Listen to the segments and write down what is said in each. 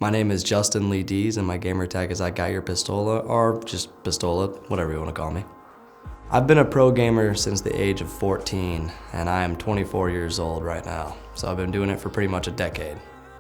My name is Justin Lee Dees, and my gamer tag is I Got Your Pistola, or just Pistola, whatever you want to call me. I've been a pro gamer since the age of 14, and I am 24 years old right now. So I've been doing it for pretty much a decade.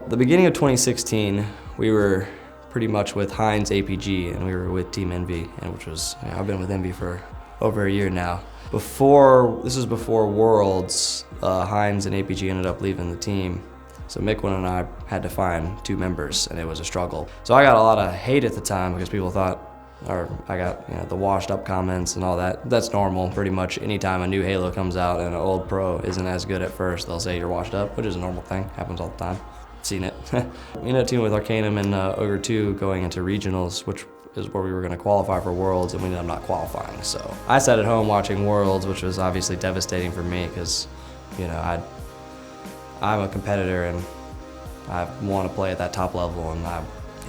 The beginning of 2016, we were pretty much with Heinz APG, and we were with Team Envy, and which was, I've been with Envy for over a year now. This was before Worlds, Heinz and APG ended up leaving the team. So Miquin and I had to find two members, and it was a struggle. So I got a lot of hate at the time because people thought, or I got the washed up comments and all that. That's normal, pretty much. Anytime a new Halo comes out and an old pro isn't as good at first, they'll say you're washed up, which is a normal thing, happens all the time. Seen it. We ended up teaming with Arcanum and Ogre 2 going into regionals, which is where we were gonna qualify for Worlds, and we ended up not qualifying. So I sat at home watching Worlds, which was obviously devastating for me because, I'm a competitor and I want to play at that top level, and I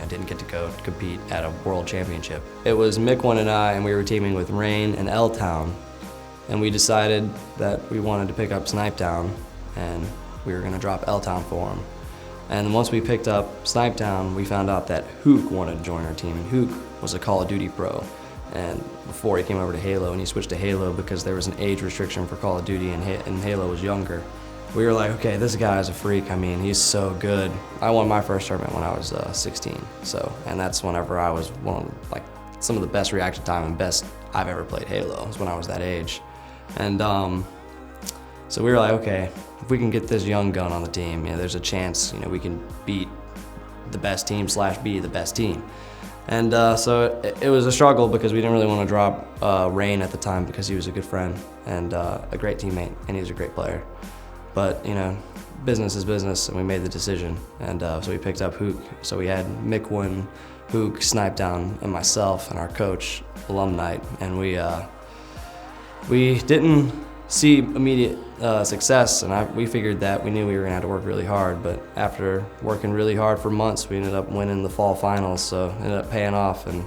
didn't get to go compete at a world championship. It was Miquin and I, and we were teaming with Rain and L-Town, and we decided that we wanted to pick up Snipetown, and we were going to drop L-Town for him. And once we picked up Snipetown, we found out that Hook wanted to join our team, and Hook was a Call of Duty pro. And before he came over to Halo, and he switched to Halo because there was an age restriction for Call of Duty, and Halo was younger. We were like, okay, this guy is a freak. I mean, he's so good. I won my first tournament when I was 16. And that's whenever I was some of the best reaction time and best I've ever played Halo, was when I was that age. And so we were like, okay, if we can get this young gun on the team, there's a chance, we can beat the best team / be the best team. And so it was a struggle because we didn't really want to drop Rain at the time because he was a good friend and a great teammate, and he was a great player. But, business is business, and we made the decision. And so we picked up Hook. So we had Miquin, Hook, Snipetown, and myself, and our coach, Alumnite. And we didn't see immediate success, and we figured that we knew we were gonna have to work really hard. But after working really hard for months, we ended up winning the fall finals. So it ended up paying off, and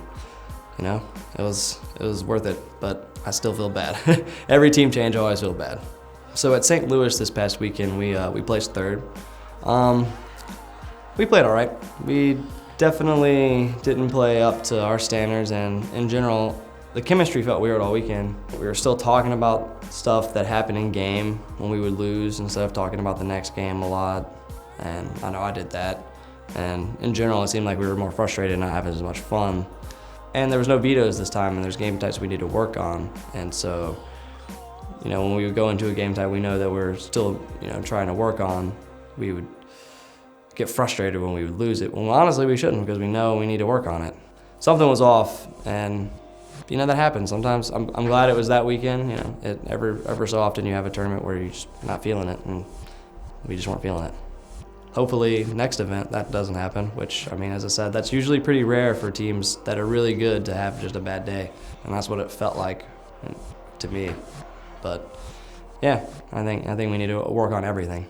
it was worth it. But I still feel bad. Every team change, I always feel bad. So at St. Louis this past weekend, we placed third. We played all right. We definitely didn't play up to our standards, and in general, the chemistry felt weird all weekend. We were still talking about stuff that happened in game when we would lose instead of talking about the next game a lot, and I know I did that. And in general, it seemed like we were more frustrated and not having as much fun. And there was no vetoes this time, and there's game types we need to work on, and so when we would go into a game type we know that we're still, trying to work on, we would get frustrated when we would lose it. Well, honestly, we shouldn't, because we know we need to work on it. Something was off, and that happens. Sometimes I'm glad it was that weekend. Ever so often you have a tournament where you're just not feeling it, and we just weren't feeling it. Hopefully next event that doesn't happen, which, as I said, that's usually pretty rare for teams that are really good to have just a bad day, and that's what it felt like to me. But yeah, I think we need to work on everything.